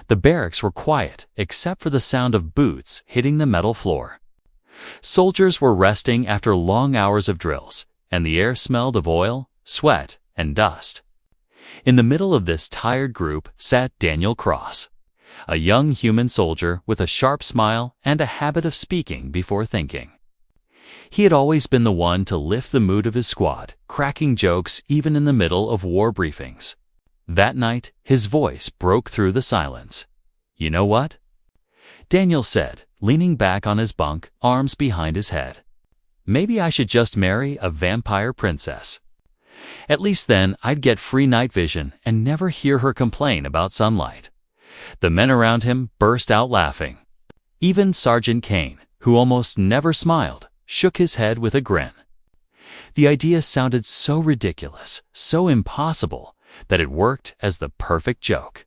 The barracks were quiet, except for the sound of boots hitting the metal floor. Soldiers were resting after long hours of drills, and the air smelled of oil, sweat, and dust. In the middle of this tired group sat Daniel Cross, a young human soldier with a sharp smile and a habit of speaking before thinking. He had always been the one to lift the mood of his squad, cracking jokes even in the middle of war briefings. That night, his voice broke through the silence. "You know what?" Daniel said, leaning back on his bunk, arms behind his head. "Maybe I should just marry a vampire princess. At least then I'd get free night vision and never hear her complain about sunlight." The men around him burst out laughing. Even Sergeant Kane, who almost never smiled, shook his head with a grin. The idea sounded so ridiculous, so impossible, that it worked as the perfect joke.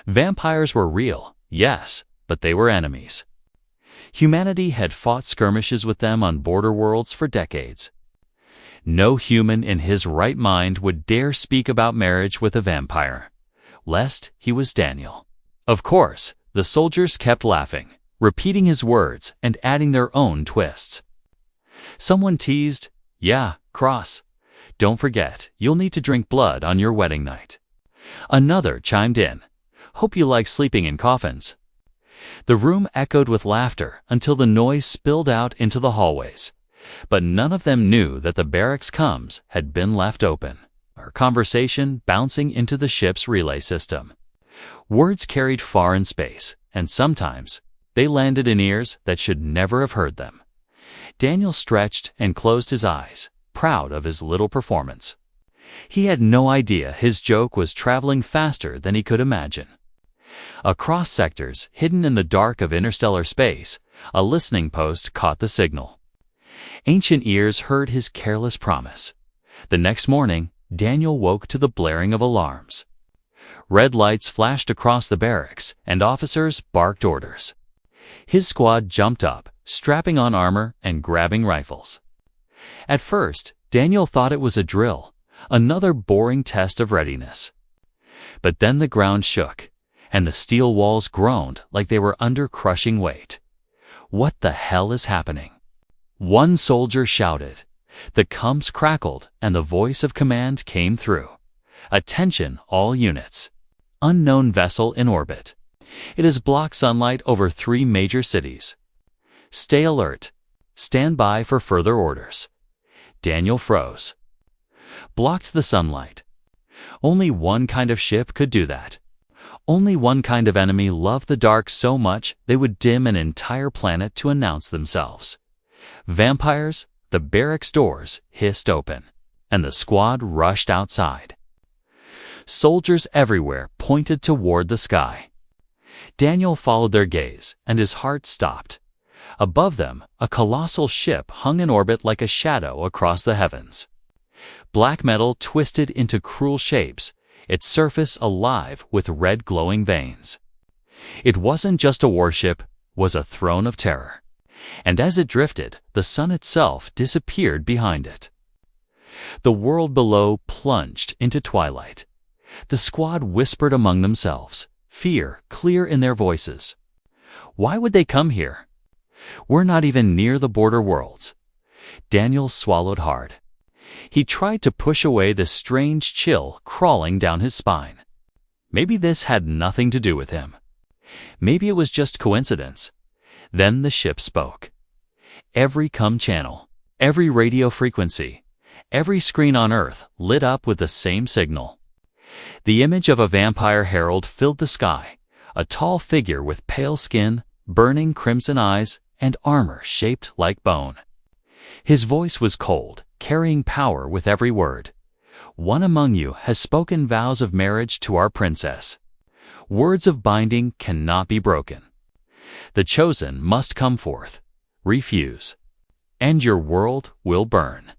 Vampires were real, yes, but they were enemies. Humanity had fought skirmishes with them on border worlds for decades. No human in his right mind would dare speak about marriage with a vampire, lest he was Daniel. Of course, the soldiers kept laughing, repeating his words and adding their own twists. Someone teased, "Yeah, Cross, don't forget, you'll need to drink blood on your wedding night." Another chimed in, "Hope you like sleeping in coffins." The room echoed with laughter until the noise spilled out into the hallways, but none of them knew that the barracks comms had been left open, our conversation bouncing into the ship's relay system. Words carried far in space, and sometimes they landed in ears that should never have heard them. Daniel stretched and closed his eyes, proud of his little performance. He had no idea his joke was traveling faster than he could imagine. Across sectors, hidden in the dark of interstellar space, a listening post caught the signal. Ancient ears heard his careless promise. The next morning, Daniel woke to the blaring of alarms. Red lights flashed across the barracks, and officers barked orders. His squad jumped up, strapping on armor and grabbing rifles. At first, Daniel thought it was a drill, another boring test of readiness. But then the ground shook, and the steel walls groaned like they were under crushing weight. "What the hell is happening?" One soldier shouted. The comms crackled, and the voice of command came through. "Attention, all units. Unknown vessel in orbit. It has blocked sunlight over 3 major cities. Stay alert. Stand by for further orders." Daniel froze. Blocked the sunlight. Only one kind of ship could do that. Only one kind of enemy loved the dark so much they would dim an entire planet to announce themselves. Vampires. The barracks doors hissed open, and the squad rushed outside. Soldiers everywhere pointed toward the sky. Daniel followed their gaze, and his heart stopped. Above them, a colossal ship hung in orbit like a shadow across the heavens. Black metal twisted into cruel shapes, its surface alive with red glowing veins. It wasn't just a warship, it was a throne of terror. And as it drifted, the sun itself disappeared behind it. The world below plunged into twilight. The squad whispered among themselves, fear clear in their voices. Why would they come here? We're not even near the border worlds. Daniel swallowed hard. He tried to push away the strange chill crawling down his spine. Maybe this had nothing to do with him. Maybe it was just coincidence. Then the ship spoke. Every comm channel, every radio frequency, every screen on Earth lit up with the same signal. The image of a vampire herald filled the sky, a tall figure with pale skin, burning crimson eyes, and armor shaped like bone. His voice was cold, carrying power with every word. "One among you has spoken vows of marriage to our princess. Words of binding cannot be broken. The chosen must come forth. Refuse, and your world will burn."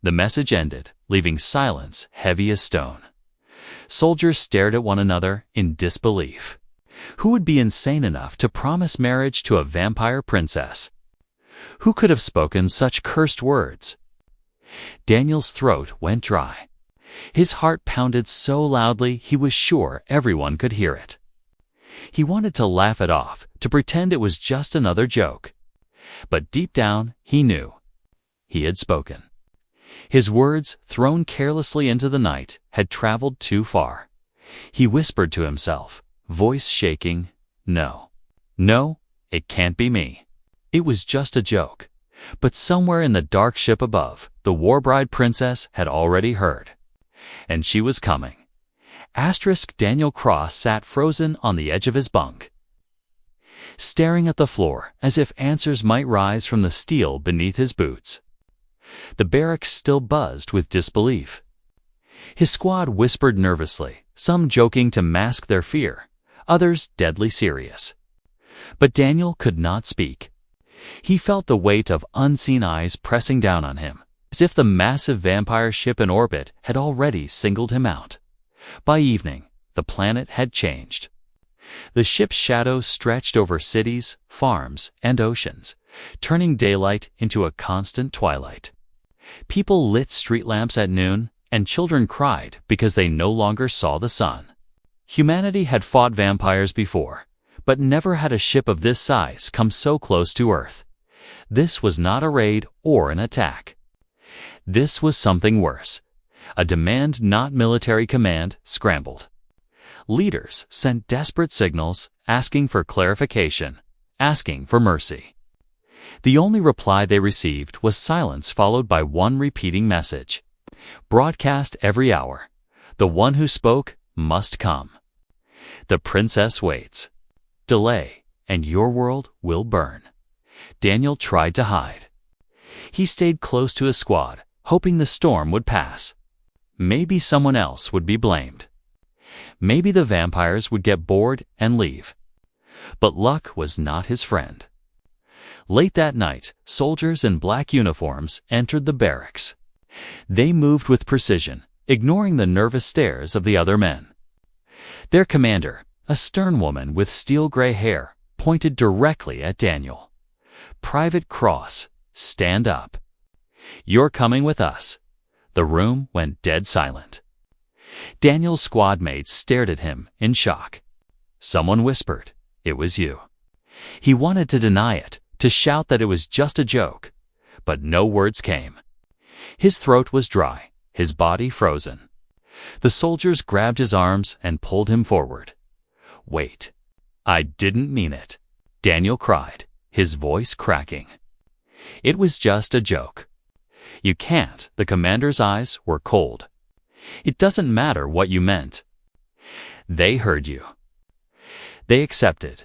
The message ended, leaving silence heavy as stone. Soldiers stared at one another in disbelief. Who would be insane enough to promise marriage to a vampire princess? Who could have spoken such cursed words? Daniel's throat went dry. His heart pounded so loudly he was sure everyone could hear it. He wanted to laugh it off, to pretend it was just another joke. But deep down, he knew. He had spoken. His words, thrown carelessly into the night, had traveled too far. He whispered to himself, voice shaking, "No. No, it can't be me. It was just a joke." But somewhere in the dark ship above, the Warbride princess had already heard. And she was coming. Daniel Cross sat frozen on the edge of his bunk, staring at the floor as if answers might rise from the steel beneath his boots. The barracks still buzzed with disbelief. His squad whispered nervously, some joking to mask their fear, others deadly serious. But Daniel could not speak. He felt the weight of unseen eyes pressing down on him, as if the massive vampire ship in orbit had already singled him out. By evening, the planet had changed. The ship's shadow stretched over cities, farms, and oceans, turning daylight into a constant twilight. People lit street lamps at noon, and children cried because they no longer saw the sun. Humanity had fought vampires before, but never had a ship of this size come so close to Earth. This was not a raid or an attack. This was something worse. A demand not military command scrambled. Leaders sent desperate signals, asking for clarification, asking for mercy. The only reply they received was silence followed by one repeating message, broadcast every hour. The one who spoke must come. The princess waits. Delay, and your world will burn. Daniel tried to hide. He stayed close to his squad, hoping the storm would pass. Maybe someone else would be blamed. Maybe the vampires would get bored and leave. But luck was not his friend. Late that night, soldiers in black uniforms entered the barracks. They moved with precision, ignoring the nervous stares of the other men. Their commander, a stern woman with steel-gray hair, pointed directly at Daniel. "Private Cross, stand up. You're coming with us." The room went dead silent. Daniel's squad mates stared at him in shock. Someone whispered, "It was you." He wanted to deny it, to shout that it was just a joke, but no words came. His throat was dry, his body frozen. The soldiers grabbed his arms and pulled him forward. "Wait, I didn't mean it," Daniel cried, his voice cracking. "It was just a joke." "You can't," the commander's eyes were cold. "It doesn't matter what you meant. They heard you. They accepted.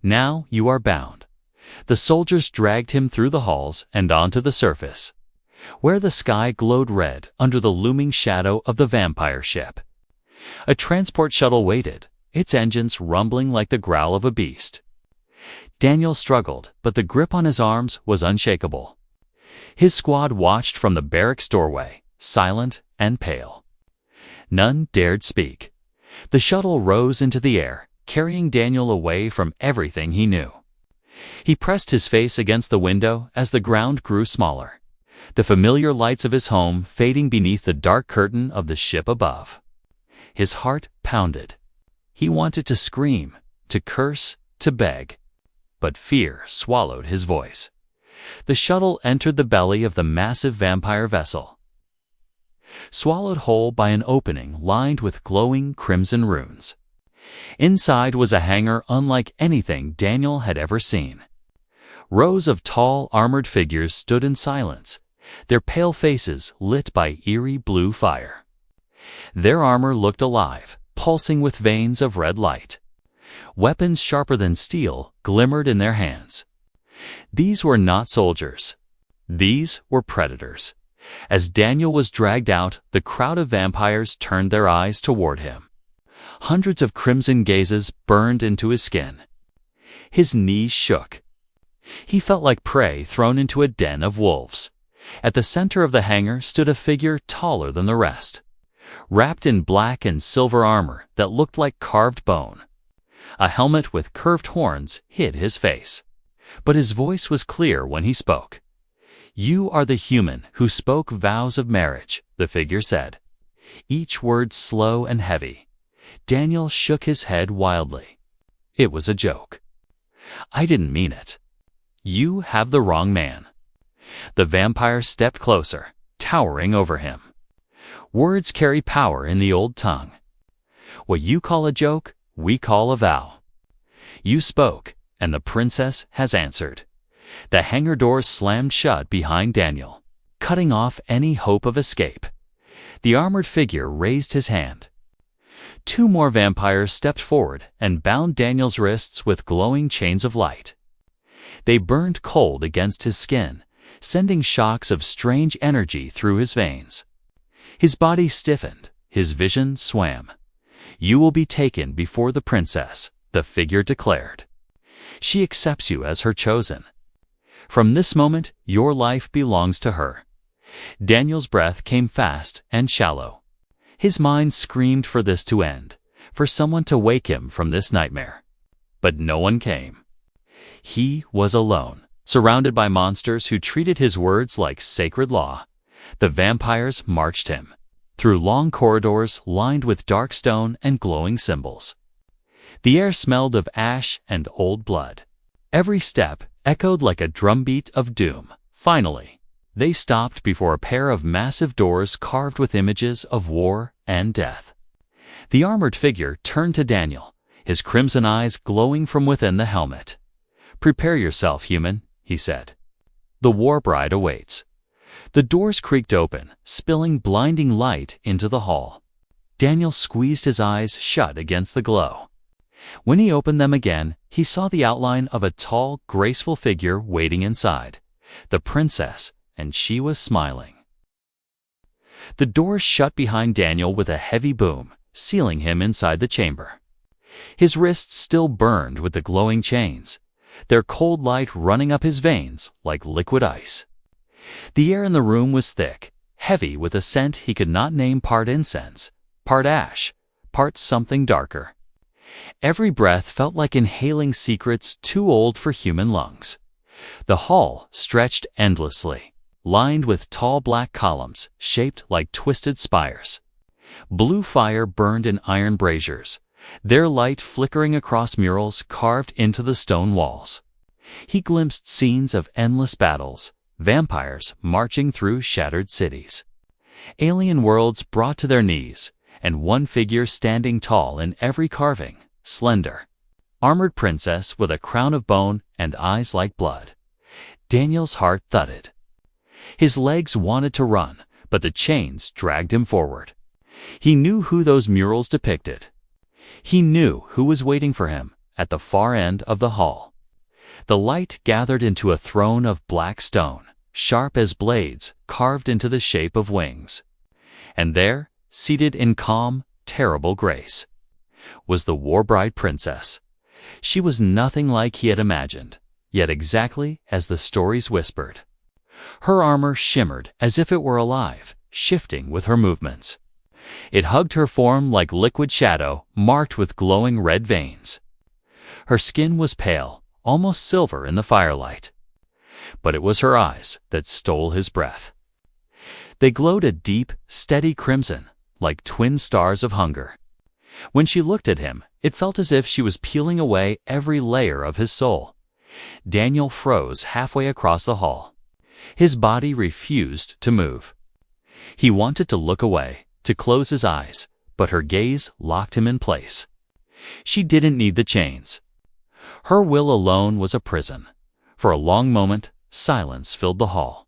Now you are bound." The soldiers dragged him through the halls and onto the surface, where the sky glowed red under the looming shadow of the vampire ship. A transport shuttle waited, its engines rumbling like the growl of a beast. Daniel struggled, but the grip on his arms was unshakable. His squad watched from the barracks doorway, silent and pale. None dared speak. The shuttle rose into the air, carrying Daniel away from everything he knew. He pressed his face against the window as the ground grew smaller, the familiar lights of his home fading beneath the dark curtain of the ship above. His heart pounded. He wanted to scream, to curse, to beg, but fear swallowed his voice. The shuttle entered the belly of the massive vampire vessel, swallowed whole by an opening lined with glowing crimson runes. Inside was a hangar unlike anything Daniel had ever seen. Rows of tall, armored figures stood in silence, their pale faces lit by eerie blue fire. Their armor looked alive, pulsing with veins of red light. Weapons sharper than steel glimmered in their hands. These were not soldiers. These were predators. As Daniel was dragged out, the crowd of vampires turned their eyes toward him. Hundreds of crimson gazes burned into his skin. His knees shook. He felt like prey thrown into a den of wolves. At the center of the hangar stood a figure taller than the rest, wrapped in black and silver armor that looked like carved bone. A helmet with curved horns hid his face, but his voice was clear when he spoke. "You are the human who spoke vows of marriage," the figure said, each word slow and heavy. Daniel shook his head wildly. It was a joke. I didn't mean it. You have the wrong man. The vampire stepped closer, towering over him. Words carry power in the old tongue. What you call a joke, we call a vow. You spoke, and the princess has answered. The hangar doors slammed shut behind Daniel, cutting off any hope of escape. The armored figure raised his hand. Two more vampires stepped forward and bound Daniel's wrists with glowing chains of light. They burned cold against his skin, sending shocks of strange energy through his veins. His body stiffened, his vision swam. You will be taken before the princess, the figure declared. She accepts you as her chosen. From this moment, your life belongs to her. Daniel's breath came fast and shallow. His mind screamed for this to end, for someone to wake him from this nightmare. But no one came. He was alone, surrounded by monsters who treated his words like sacred law. The vampires marched him through long corridors lined with dark stone and glowing symbols. The air smelled of ash and old blood. Every step echoed like a drumbeat of doom. Finally, they stopped before a pair of massive doors carved with images of war and death. The armored figure turned to Daniel, his crimson eyes glowing from within the helmet. "Prepare yourself, human," he said. "The Warbride awaits." The doors creaked open, spilling blinding light into the hall. Daniel squeezed his eyes shut against the glow. When he opened them again, he saw the outline of a tall, graceful figure waiting inside, the princess, and she was smiling. The doors shut behind Daniel with a heavy boom, sealing him inside the chamber. His wrists still burned with the glowing chains, their cold light running up his veins like liquid ice. The air in the room was thick, heavy with a scent he could not name, part incense, part ash, part something darker. Every breath felt like inhaling secrets too old for human lungs. The hall stretched endlessly, lined with tall black columns shaped like twisted spires. Blue fire burned in iron braziers, their light flickering across murals carved into the stone walls. He glimpsed scenes of endless battles, vampires marching through shattered cities, alien worlds brought to their knees, and one figure standing tall in every carving, slender, armored princess with a crown of bone and eyes like blood. Daniel's heart thudded. His legs wanted to run, but the chains dragged him forward. He knew who those murals depicted. He knew who was waiting for him at the far end of the hall. The light gathered into a throne of black stone, sharp as blades carved into the shape of wings. And there, seated in calm, terrible grace, was the Warbride princess. She was nothing like he had imagined, yet exactly as the stories whispered. Her armor shimmered as if it were alive, shifting with her movements. It hugged her form like liquid shadow marked with glowing red veins. Her skin was pale, almost silver in the firelight. But it was her eyes that stole his breath. They glowed a deep, steady crimson, like twin stars of hunger. When she looked at him, it felt as if she was peeling away every layer of his soul. Daniel froze halfway across the hall. His body refused to move. He wanted to look away, to close his eyes, but her gaze locked him in place. She didn't need the chains. Her will alone was a prison. For a long moment, silence filled the hall.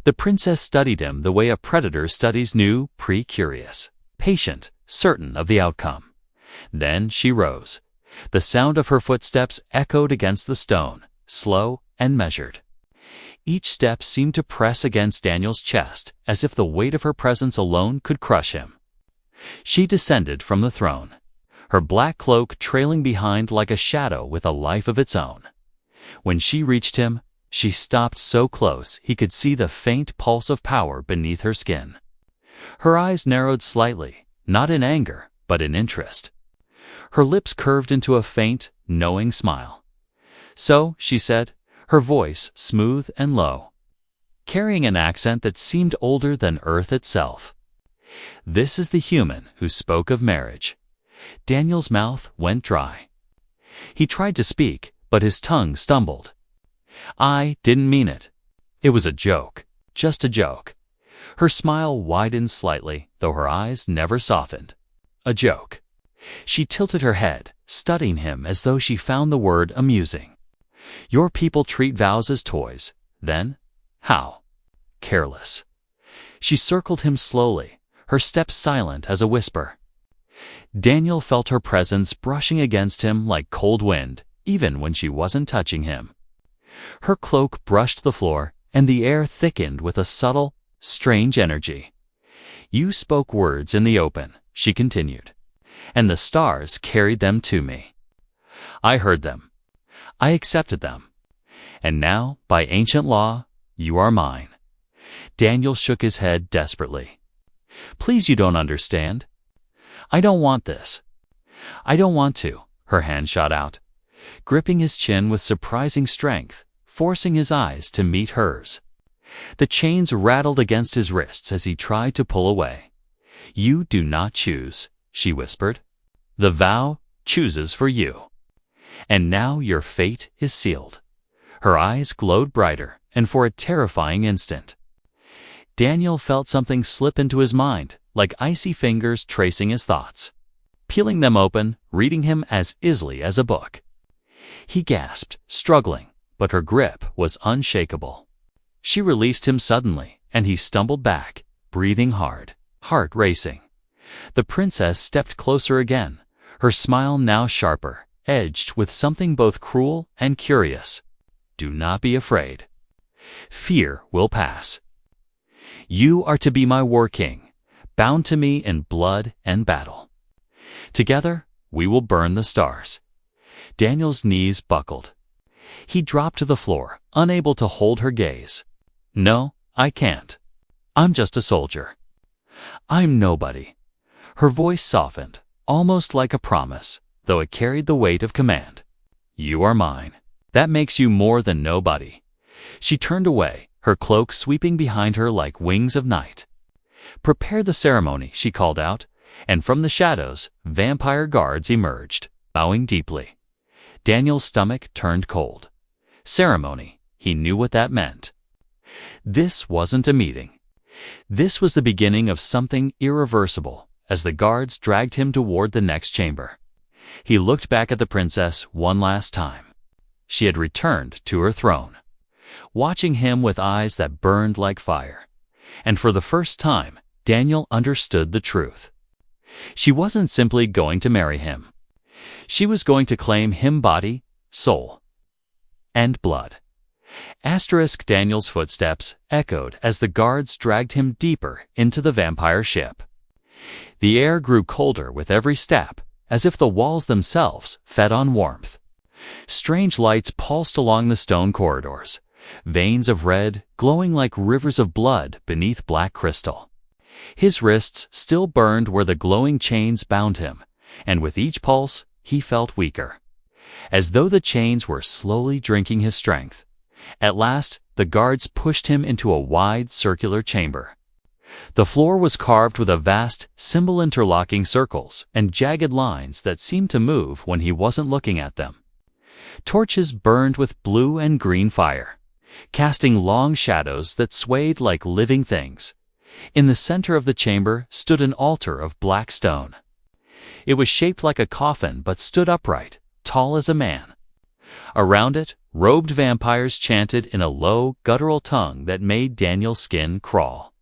The princess studied him the way a predator studies new prey, curious, patient, certain of the outcome. Then she rose. The sound of her footsteps echoed against the stone, slow and measured. Each step seemed to press against Daniel's chest, as if the weight of her presence alone could crush him. She descended from the throne, her black cloak trailing behind like a shadow with a life of its own. When she reached him, she stopped so close he could see the faint pulse of power beneath her skin. Her eyes narrowed slightly, not in anger, but in interest. Her lips curved into a faint, knowing smile. "So," she said, her voice smooth and low, carrying an accent that seemed older than earth itself. "This is the human who spoke of marriage." Daniel's mouth went dry. He tried to speak, but his tongue stumbled. "I didn't mean it. It was a joke. Just a joke." Her smile widened slightly, though her eyes never softened. A joke. She tilted her head, studying him as though she found the word amusing. "Your people treat vows as toys, then? How?" "Careless." She circled him slowly, her steps silent as a whisper. Daniel felt her presence brushing against him like cold wind, even when she wasn't touching him. Her cloak brushed the floor, and the air thickened with a subtle, strange energy. "You spoke words in the open," she continued, "and the stars carried them to me. I heard them. I accepted them. And now, by ancient law, you are mine." Daniel shook his head desperately. "Please, you don't understand. I don't want this. I don't want to." Her hand shot out, gripping his chin with surprising strength, forcing his eyes to meet hers. The chains rattled against his wrists as he tried to pull away. "You do not choose," she whispered. "The vow chooses for you. And now your fate is sealed." Her eyes glowed brighter, and for a terrifying instant, Daniel felt something slip into his mind, like icy fingers tracing his thoughts, peeling them open, reading him as easily as a book. He gasped, struggling, but her grip was unshakable. She released him suddenly, and he stumbled back, breathing hard, heart racing. The princess stepped closer again, her smile now sharper, edged with something both cruel and curious. "Do not be afraid. Fear will pass. You are to be my war king, bound to me in blood and battle. Together, we will burn the stars." Daniel's knees buckled. He dropped to the floor, unable to hold her gaze. "No, I can't. I'm just a soldier. I'm nobody." Her voice softened, almost like a promise, though it carried the weight of command. "You are mine. That makes you more than nobody." She turned away, her cloak sweeping behind her like wings of night. "Prepare the ceremony," she called out, and from the shadows, vampire guards emerged, bowing deeply. Daniel's stomach turned cold. Ceremony, he knew what that meant. This wasn't a meeting. This was the beginning of something irreversible, as the guards dragged him toward the next chamber. He looked back at the princess one last time. She had returned to her throne, watching him with eyes that burned like fire. And for the first time, Daniel understood the truth. She wasn't simply going to marry him. She was going to claim him body, soul, and blood. Daniel's footsteps echoed as the guards dragged him deeper into the vampire ship. The air grew colder with every step, as if the walls themselves fed on warmth. Strange lights pulsed along the stone corridors, veins of red glowing like rivers of blood beneath black crystal. His wrists still burned where the glowing chains bound him, and with each pulse he felt weaker, as though the chains were slowly drinking his strength. At last, the guards pushed him into a wide circular chamber. The floor was carved with a vast, symbol-interlocking circles and jagged lines that seemed to move when he wasn't looking at them. Torches burned with blue and green fire, casting long shadows that swayed like living things. In the center of the chamber stood an altar of black stone. It was shaped like a coffin but stood upright, tall as a man. Around it, robed vampires chanted in a low, guttural tongue that made Daniel's skin crawl.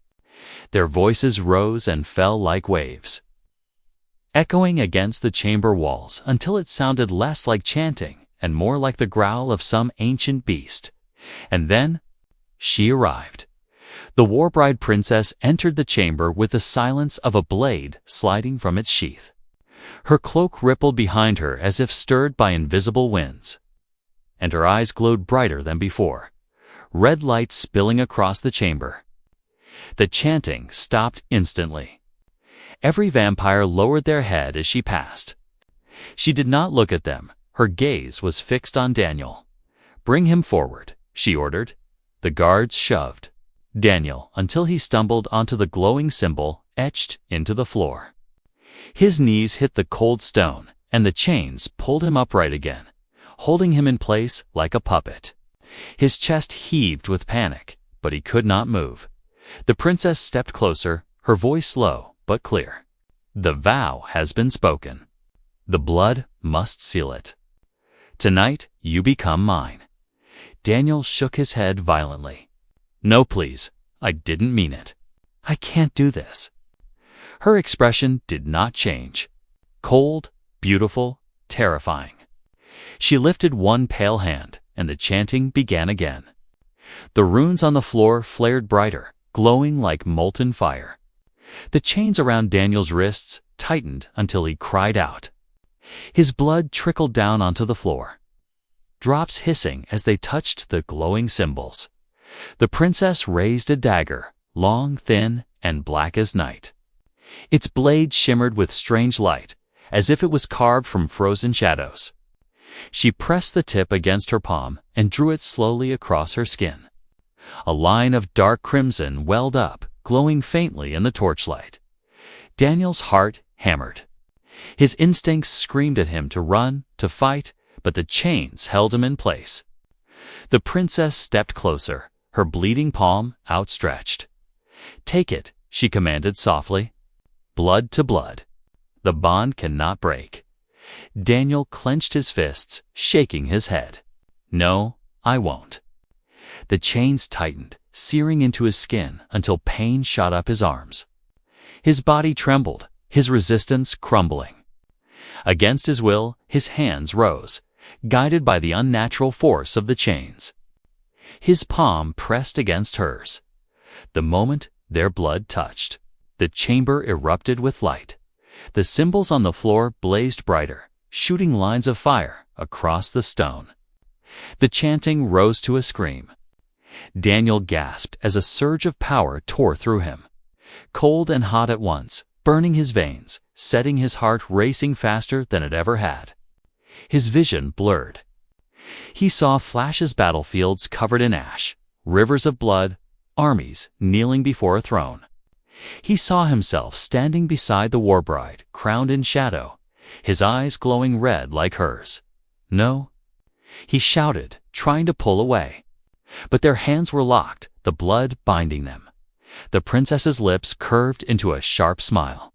Their voices rose and fell like waves, echoing against the chamber walls until it sounded less like chanting and more like the growl of some ancient beast. And then, she arrived. The Warbride princess entered the chamber with the silence of a blade sliding from its sheath. Her cloak rippled behind her as if stirred by invisible winds, and her eyes glowed brighter than before, red light spilling across the chamber. The chanting stopped instantly. Every vampire lowered their head as she passed. She did not look at them. Her gaze was fixed on Daniel. "Bring him forward," she ordered. The guards shoved Daniel until he stumbled onto the glowing symbol etched into the floor. His knees hit the cold stone, and the chains pulled him upright again, holding him in place like a puppet. His chest heaved with panic, but he could not move. The princess stepped closer, her voice low but clear. "The vow has been spoken. The blood must seal it. Tonight you become mine." Daniel shook his head violently. "No, please. I didn't mean it. I can't do this." Her expression did not change. Cold, beautiful, terrifying. She lifted one pale hand, and the chanting began again. The runes on the floor flared brighter, glowing like molten fire. The chains around Daniel's wrists tightened until he cried out. His blood trickled down onto the floor, drops hissing as they touched the glowing symbols. The princess raised a dagger, long, thin, and black as night. Its blade shimmered with strange light, as if it was carved from frozen shadows. She pressed the tip against her palm and drew it slowly across her skin. A line of dark crimson welled up, glowing faintly in the torchlight. Daniel's heart hammered. His instincts screamed at him to run, to fight, but the chains held him in place. The princess stepped closer, her bleeding palm outstretched. "Take it," she commanded softly. "Blood to blood. The bond cannot break." Daniel clenched his fists, shaking his head. "No, I won't." The chains tightened, searing into his skin until pain shot up his arms. His body trembled, his resistance crumbling. Against his will, his hands rose, guided by the unnatural force of the chains. His palm pressed against hers. The moment their blood touched, the chamber erupted with light. The symbols on the floor blazed brighter, shooting lines of fire across the stone. The chanting rose to a scream. Daniel gasped as a surge of power tore through him. Cold and hot at once, burning his veins, setting his heart racing faster than it ever had. His vision blurred. He saw flashes, battlefields covered in ash, rivers of blood, armies kneeling before a throne. He saw himself standing beside the warbride, crowned in shadow, his eyes glowing red like hers. "No," he shouted, trying to pull away. But their hands were locked, the blood binding them. The princess's lips curved into a sharp smile.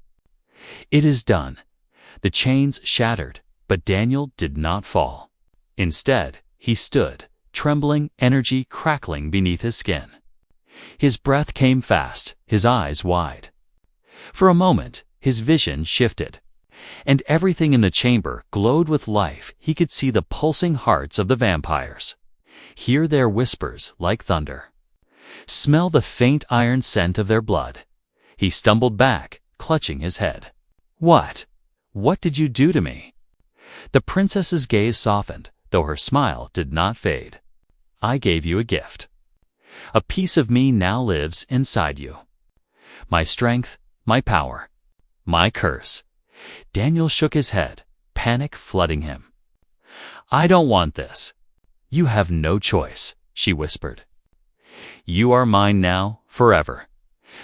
"It is done." The chains shattered, but Daniel did not fall. Instead, he stood, trembling, energy crackling beneath his skin. His breath came fast, his eyes wide. For a moment, his vision shifted, and everything in the chamber glowed with life. He could see the pulsing hearts of the vampires, hear their whispers like thunder, smell the faint iron scent of their blood. He stumbled back, clutching his head. "What? What did you do to me?" The princess's gaze softened, though her smile did not fade. "I gave you a gift. A piece of me now lives inside you. My strength, my power, my curse." Daniel shook his head, panic flooding him. "I don't want this." "You have no choice," she whispered. "You are mine now, forever."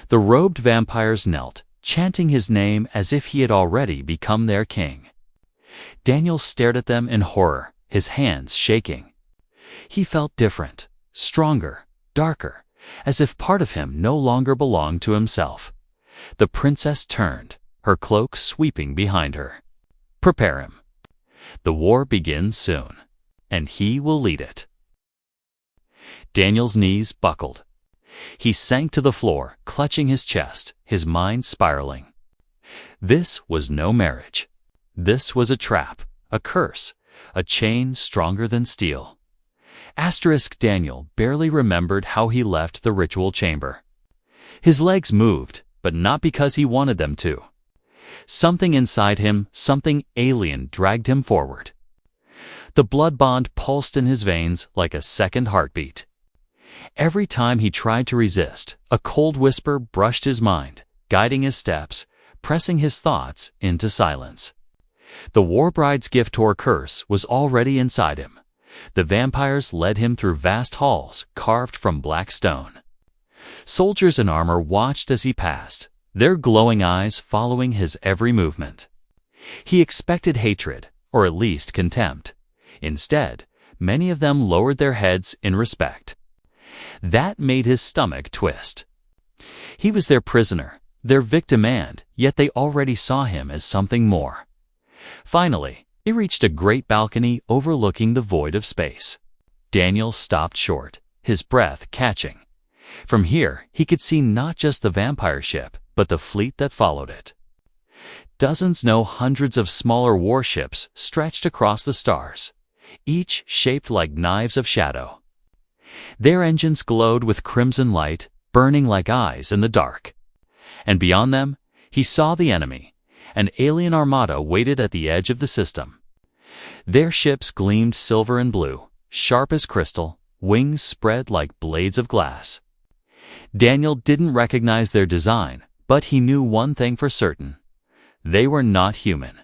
The robed vampires knelt, chanting his name as if he had already become their king. Daniel stared at them in horror, his hands shaking. He felt different, stronger, darker, as if part of him no longer belonged to himself. The princess turned, her cloak sweeping behind her. "Prepare him. The war begins soon, and he will lead it." Daniel's knees buckled. He sank to the floor, clutching his chest, his mind spiraling. This was no marriage. This was a trap, a curse, a chain stronger than steel. Daniel barely remembered how he left the ritual chamber. His legs moved, but not because he wanted them to. Something inside him, something alien, dragged him forward. The blood bond pulsed in his veins like a second heartbeat. Every time he tried to resist, a cold whisper brushed his mind, guiding his steps, pressing his thoughts into silence. The warbride's gift or curse was already inside him. The vampires led him through vast halls carved from black stone. Soldiers in armor watched as he passed, their glowing eyes following his every movement. He expected hatred, or at least contempt. Instead, many of them lowered their heads in respect. That made his stomach twist. He was their prisoner, their victim, and yet they already saw him as something more. Finally, they reached a great balcony overlooking the void of space. Daniel stopped short, his breath catching. From here, he could see not just the vampire ship, but the fleet that followed it. Dozens, no hundreds of smaller warships stretched across the stars, each shaped like knives of shadow. Their engines glowed with crimson light, burning like eyes in the dark. And beyond them, he saw the enemy. An alien armada waited at the edge of the system. Their ships gleamed silver and blue, sharp as crystal, wings spread like blades of glass. Daniel didn't recognize their design, but he knew one thing for certain. They were not human.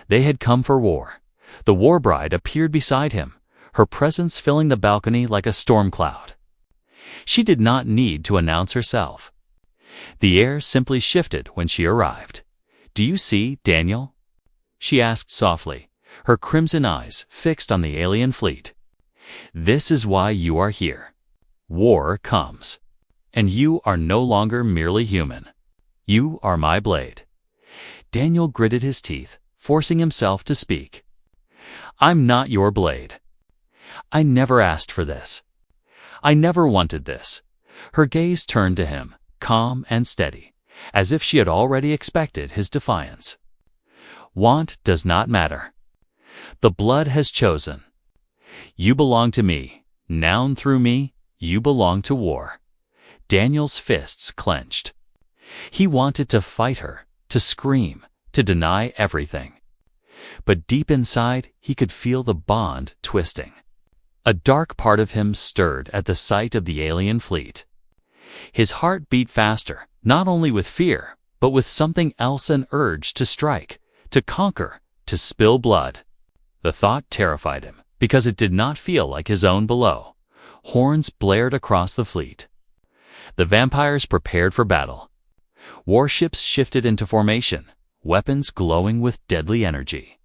They had come for war. The Warbride appeared beside him, her presence filling the balcony like a storm cloud. She did not need to announce herself. The air simply shifted when she arrived. "Do you see, Daniel?" she asked softly, her crimson eyes fixed on the alien fleet. "This is why you are here. War comes. And you are no longer merely human. You are my blade." Daniel gritted his teeth, forcing himself to speak. "I'm not your blade. I never asked for this. I never wanted this." Her gaze turned to him, calm and steady, as if she had already expected his defiance. "Want does not matter. The blood has chosen. You belong to me. Now and through me, you belong to war." Daniel's fists clenched. He wanted to fight her, to scream, to deny everything. But deep inside, he could feel the bond twisting. A dark part of him stirred at the sight of the alien fleet. His heart beat faster, not only with fear, but with something else, an urge to strike, to conquer, to spill blood. The thought terrified him, because it did not feel like his own below. Horns blared across the fleet. The vampires prepared for battle. Warships shifted into formation, weapons glowing with deadly energy.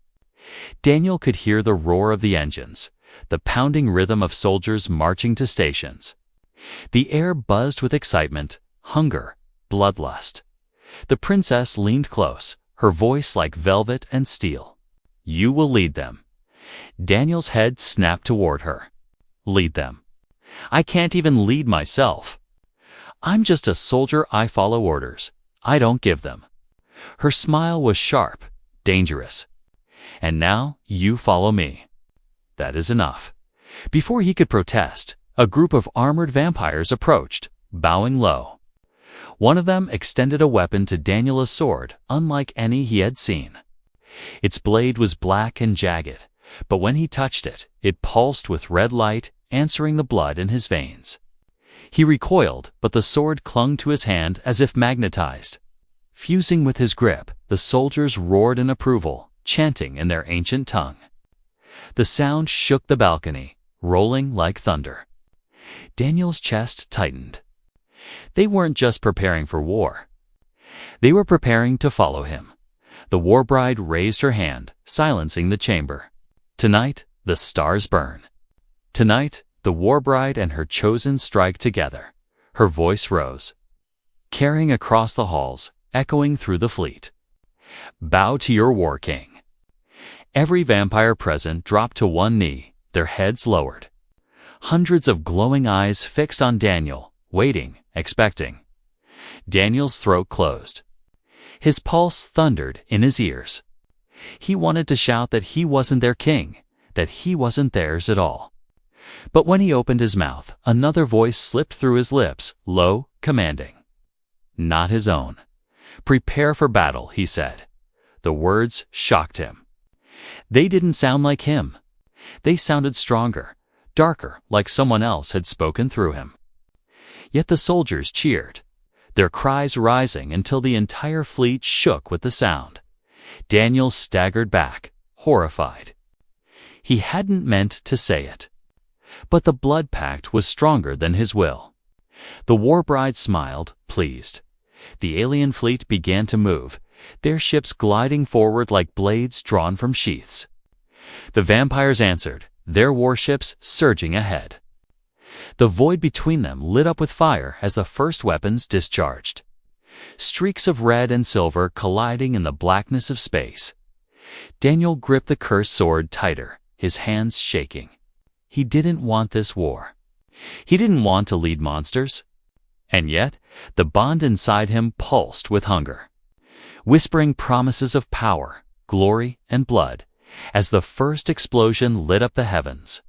Daniel could hear the roar of the engines, the pounding rhythm of soldiers marching to stations. The air buzzed with excitement, hunger, bloodlust. The princess leaned close, her voice like velvet and steel. "You will lead them." Daniel's head snapped toward her. "Lead them? I can't even lead myself. I'm just a soldier. I follow orders. I don't give them." Her smile was sharp, dangerous. "And now you follow me." That is enough. Before he could protest, a group of armored vampires approached, bowing low. One of them extended a weapon to Daniel, a sword unlike any he had seen. Its blade was black and jagged, but when he touched it, it pulsed with red light, answering the blood in his veins. He recoiled, but the sword clung to his hand as if magnetized. Fusing with his grip, the soldiers roared in approval, chanting in their ancient tongue. The sound shook the balcony, rolling like thunder. Daniel's chest tightened. They weren't just preparing for war. They were preparing to follow him. The Warbride raised her hand, silencing the chamber. Tonight, the stars burn. Tonight, the Warbride and her chosen strike together. Her voice rose, carrying across the halls, echoing through the fleet. "Bow to your war king." Every vampire present dropped to one knee, their heads lowered. Hundreds of glowing eyes fixed on Daniel, waiting, expecting. Daniel's throat closed. His pulse thundered in his ears. He wanted to shout that he wasn't their king, that he wasn't theirs at all. But when he opened his mouth, another voice slipped through his lips, low, commanding. Not his own. "Prepare for battle," he said. The words shocked him. They didn't sound like him. They sounded stronger, darker, like someone else had spoken through him. Yet the soldiers cheered, their cries rising until the entire fleet shook with the sound. Daniel staggered back, horrified. He hadn't meant to say it. But the blood pact was stronger than his will. The Warbride smiled, pleased. The alien fleet began to move, their ships gliding forward like blades drawn from sheaths. The vampires answered, their warships surging ahead. The void between them lit up with fire as the first weapons discharged. Streaks of red and silver colliding in the blackness of space. Daniel gripped the cursed sword tighter, his hands shaking. He didn't want this war. He didn't want to lead monsters. And yet, the bond inside him pulsed with hunger, whispering promises of power, glory, and blood, as the first explosion lit up the heavens.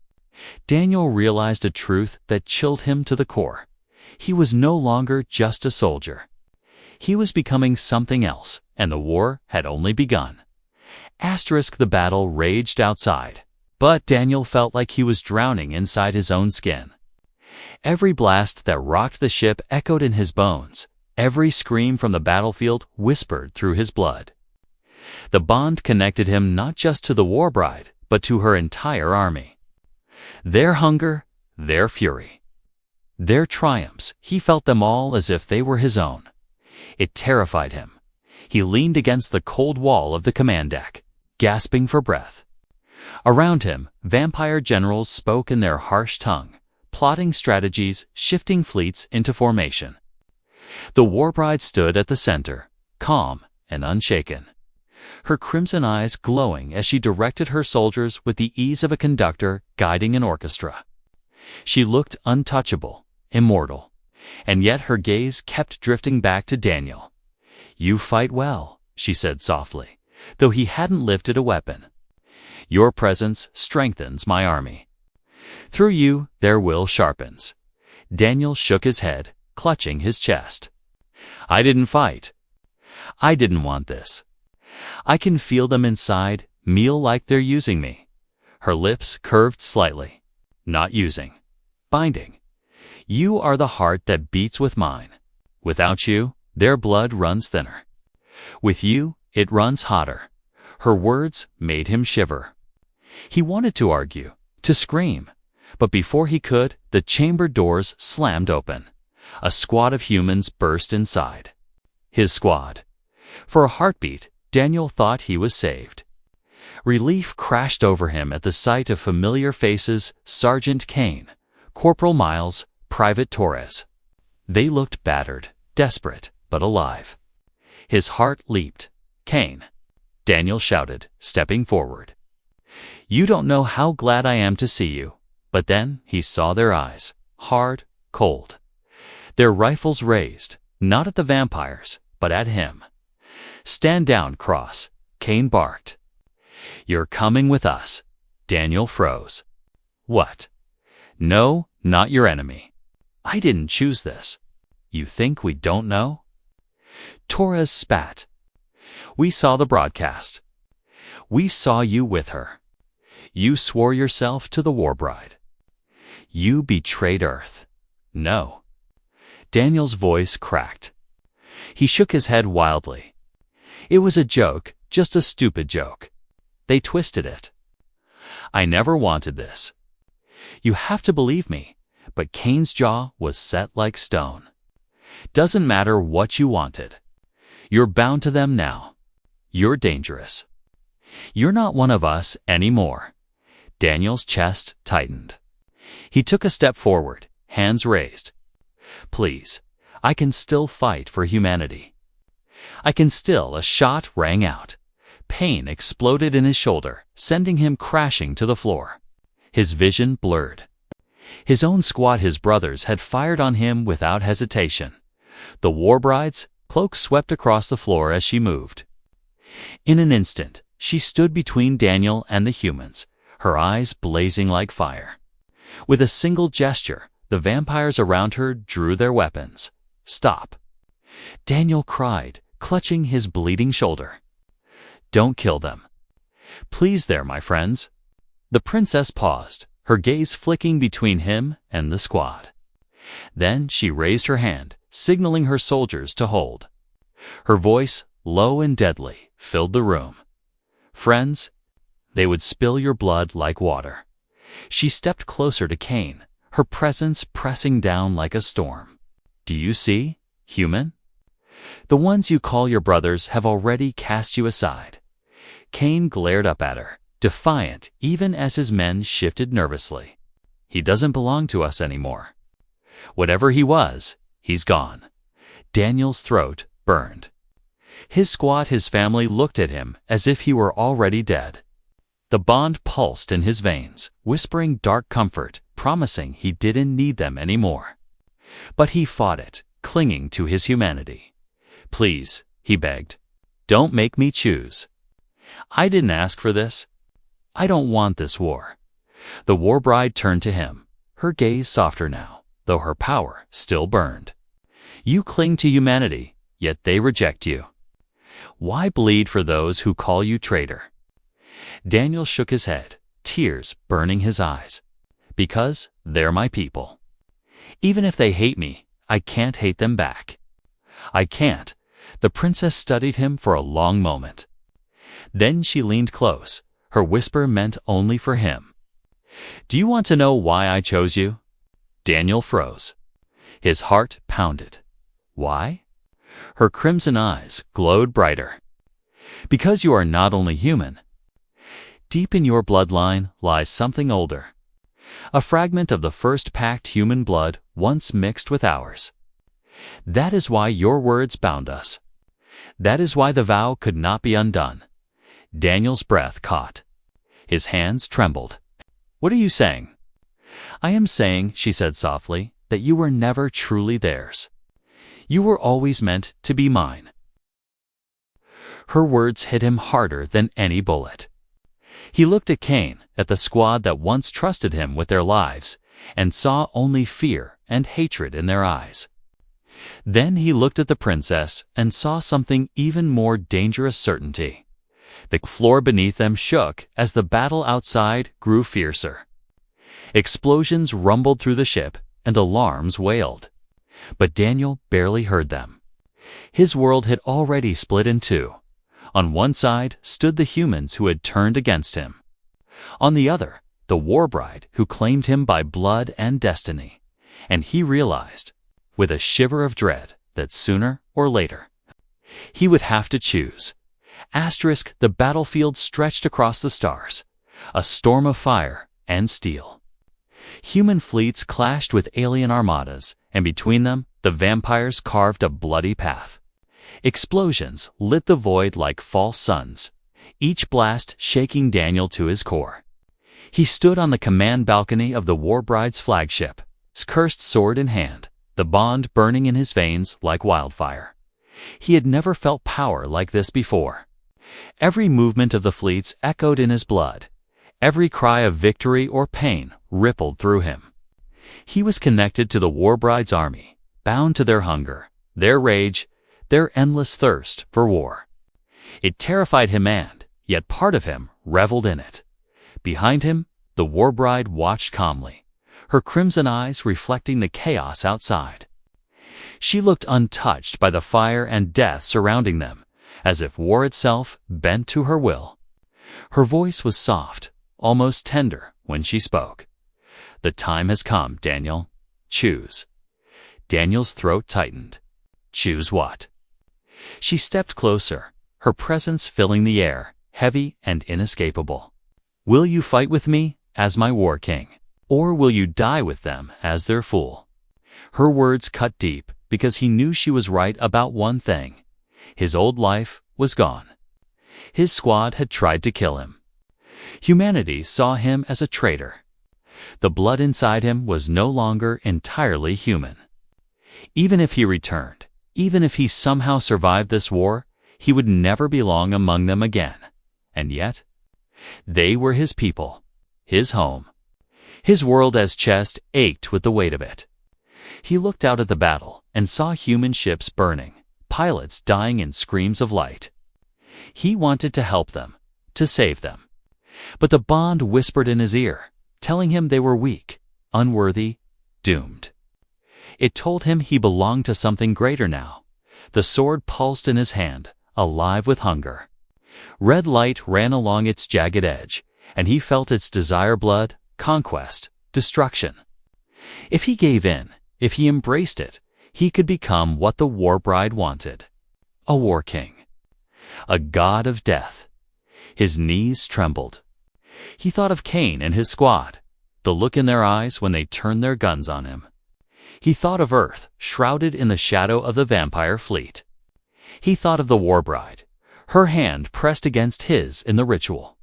Daniel realized a truth that chilled him to the core. He was no longer just a soldier. He was becoming something else, and the war had only begun. The battle raged outside, but Daniel felt like he was drowning inside his own skin. Every blast that rocked the ship echoed in his bones. Every scream from the battlefield whispered through his blood. The bond connected him not just to the Warbride, but to her entire army. Their hunger, their fury, their triumphs, he felt them all as if they were his own. It terrified him. He leaned against the cold wall of the command deck, gasping for breath. Around him, vampire generals spoke in their harsh tongue, plotting strategies, shifting fleets into formation. The Warbride stood at the center, calm and unshaken, her crimson eyes glowing as she directed her soldiers with the ease of a conductor guiding an orchestra. She looked untouchable, immortal, and yet her gaze kept drifting back to Daniel. "You fight well," she said softly, though he hadn't lifted a weapon. "Your presence strengthens my army. Through you, their will sharpens." Daniel shook his head, clutching his chest. "I didn't fight. I didn't want this. I can feel them inside, meal like they're using me." Her lips curved slightly. "Not using. Binding. You are the heart that beats with mine. Without you, their blood runs thinner. With you, it runs hotter." Her words made him shiver. He wanted to argue, to scream, but before he could, the chamber doors slammed open. A squad of humans burst inside. His squad. For a heartbeat, Daniel thought he was saved. Relief crashed over him at the sight of familiar faces: Sergeant Kane, Corporal Miles, Private Torres. They looked battered, desperate, but alive. His heart leaped. "Kane," Daniel shouted, stepping forward. "You don't know how glad I am to see you." But then he saw their eyes, hard, cold. Their rifles raised, not at the vampires, but at him. "Stand down, Cross," Kane barked. "You're coming with us." Daniel froze. "What?" "No, not your enemy. I didn't choose this. You think we don't know?" Torres spat. "We saw the broadcast. We saw you with her. You swore yourself to the Warbride. You betrayed Earth." "No." Daniel's voice cracked. He shook his head wildly. "It was a joke, just a stupid joke. They twisted it. I never wanted this. You have to believe me." But Kane's jaw was set like stone. "Doesn't matter what you wanted. You're bound to them now. You're dangerous. You're not one of us anymore." Daniel's chest tightened. He took a step forward, hands raised. "Please, I can still fight for humanity. I can still." A shot rang out. Pain exploded in his shoulder, sending him crashing to the floor. His vision blurred. His own squad, his brothers, had fired on him without hesitation. The Warbride's cloak swept across the floor as she moved. In an instant, she stood between Daniel and the humans, her eyes blazing like fire. With a single gesture, the vampires around her drew their weapons. "Stop!" Daniel cried, clutching his bleeding shoulder. "Don't kill them. Please, they're my friends." The princess paused, her gaze flicking between him and the squad. Then she raised her hand, signaling her soldiers to hold. Her voice, low and deadly, filled the room. "Friends, they would spill your blood like water." She stepped closer to Kane, her presence pressing down like a storm. "Do you see, human? The ones you call your brothers have already cast you aside." Kane glared up at her, defiant even as his men shifted nervously. He doesn't belong to us anymore. Whatever he was, he's gone. Daniel's throat burned. His family looked at him as if he were already dead. The bond pulsed in his veins, whispering dark comfort, promising he didn't need them anymore. But he fought it, clinging to his humanity. "Please," he begged, "don't make me choose. I didn't ask for this. I don't want this war." The Warbride turned to him, her gaze softer now, though her power still burned. "You cling to humanity, yet they reject you. Why bleed for those who call you traitor?" Daniel shook his head, tears burning his eyes. "Because they're my people. Even if they hate me, I can't hate them back. I can't." The princess studied him for a long moment. Then she leaned close, her whisper meant only for him. "Do you want to know why I chose you?" Daniel froze. His heart pounded. Why? Her crimson eyes glowed brighter. "Because you are not only human. Deep in your bloodline lies something older. A fragment of the first packed human blood once mixed with ours. That is why your words bound us. That is why the vow could not be undone." Daniel's breath caught. His hands trembled. "What are you saying?" "I am saying," she said softly, "that you were never truly theirs. You were always meant to be mine." Her words hit him harder than any bullet. He looked at Cain, at the squad that once trusted him with their lives, and saw only fear and hatred in their eyes. Then he looked at the princess and saw something even more dangerous: certainty. The floor beneath them shook as the battle outside grew fiercer. Explosions rumbled through the ship and alarms wailed. But Daniel barely heard them. His world had already split in two. On one side stood the humans who had turned against him. On the other, the Warbride who claimed him by blood and destiny. And he realized, with a shiver of dread, that sooner or later, he would have to choose. The battlefield stretched across the stars, a storm of fire and steel. Human fleets clashed with alien armadas, and between them, the vampires carved a bloody path. Explosions lit the void like false suns, each blast shaking Daniel to his core. He stood on the command balcony of the Warbride's flagship, his cursed sword in hand, the bond burning in his veins like wildfire. He had never felt power like this before. Every movement of the fleets echoed in his blood. Every cry of victory or pain rippled through him. He was connected to the Warbride's army, bound to their hunger, their rage, their endless thirst for war. It terrified him, and yet part of him reveled in it. Behind him, the Warbride watched calmly, her crimson eyes reflecting the chaos outside. She looked untouched by the fire and death surrounding them, as if war itself bent to her will. Her voice was soft, almost tender, when she spoke. "The time has come, Daniel. Choose." Daniel's throat tightened. Choose what? She stepped closer, her presence filling the air, heavy and inescapable. "Will you fight with me as my war king, or will you die with them as their fool?" Her words cut deep because he knew she was right about one thing. His old life was gone. His squad had tried to kill him. Humanity saw him as a traitor. The blood inside him was no longer entirely human. Even if he returned, even if he somehow survived this war, he would never belong among them again. And yet, they were his people, his home. His world as chest ached with the weight of it. He looked out at the battle and saw human ships burning, pilots dying in screams of light. He wanted to help them, to save them. But the bond whispered in his ear, telling him they were weak, unworthy, doomed. It told him he belonged to something greater now. The sword pulsed in his hand, alive with hunger. Red light ran along its jagged edge, and he felt its desire: blood, conquest, destruction. If he gave in, if he embraced it, he could become what the Warbride wanted: a war king, a god of death. His knees trembled. He thought of Cain and his squad, the look in their eyes when they turned their guns on him. He thought of Earth, shrouded in the shadow of the vampire fleet. He thought of the Warbride, her hand pressed against his in the ritual,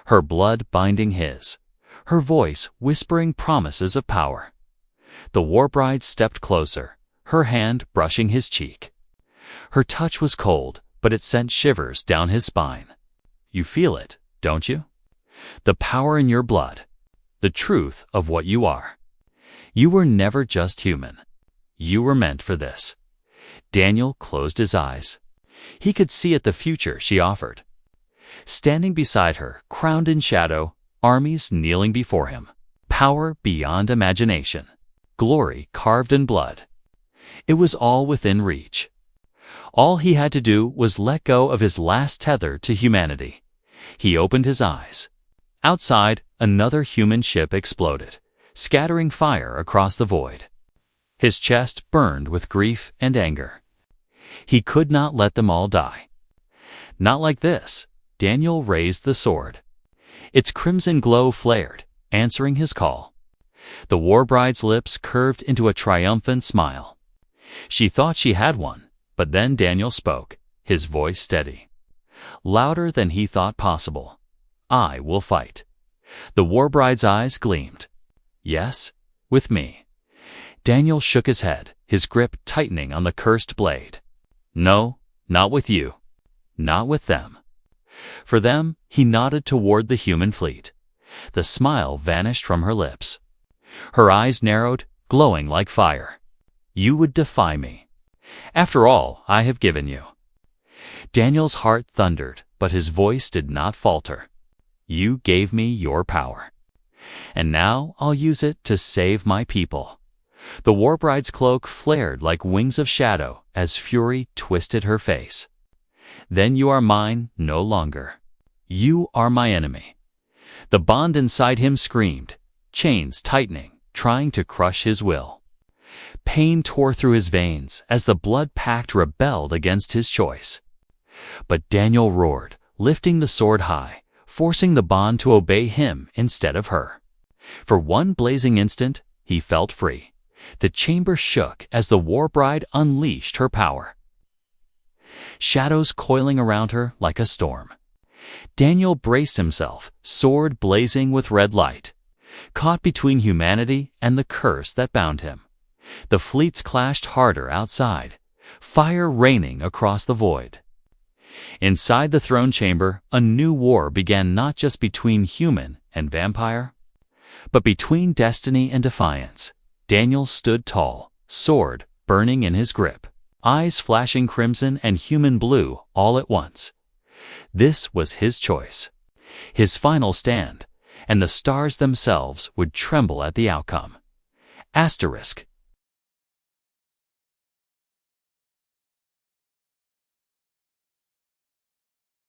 her blood binding his, her voice whispering promises of power. The Warbride stepped closer, her hand brushing his cheek. Her touch was cold, but it sent shivers down his spine. You feel it, don't you? The power in your blood, the truth of what you are. You were never just human. You were meant for this. Daniel closed his eyes. He could see at the future she offered. Standing beside her, crowned in shadow, armies kneeling before him. Power beyond imagination. Glory carved in blood. It was all within reach. All he had to do was let go of his last tether to humanity. He opened his eyes. Outside, another human ship exploded, scattering fire across the void. His chest burned with grief and anger. He could not let them all die. Not like this. Daniel raised the sword. Its crimson glow flared, answering his call. The Warbride's lips curved into a triumphant smile. She thought she had one, but then Daniel spoke, his voice steady. Louder than he thought possible. I will fight. The Warbride's eyes gleamed. Yes, with me. Daniel shook his head, his grip tightening on the cursed blade. No, not with you. Not with them. For them, he nodded toward the human fleet. The smile vanished from her lips. Her eyes narrowed, glowing like fire. You would defy me. After all I have given you. Daniel's heart thundered, but his voice did not falter. You gave me your power. And now I'll use it to save my people. The Warbride's cloak flared like wings of shadow as fury twisted her face. Then you are mine no longer. You are my enemy. The bond inside him screamed, chains tightening, trying to crush his will. Pain tore through his veins as the blood-pact rebelled against his choice. But Daniel roared, lifting the sword high, forcing the bond to obey him instead of her. For one blazing instant, he felt free. The chamber shook as the Warbride unleashed her power. Shadows coiling around her like a storm. Daniel braced himself, sword blazing with red light, caught between humanity and the curse that bound him. The fleets clashed harder outside, fire raining across the void. Inside the throne chamber, a new war began not just between human and vampire, but between destiny and defiance. Daniel stood tall, sword burning in his grip, eyes flashing crimson and human blue all at once. This was his choice, his final stand, and the stars themselves would tremble at the outcome. Asterisk,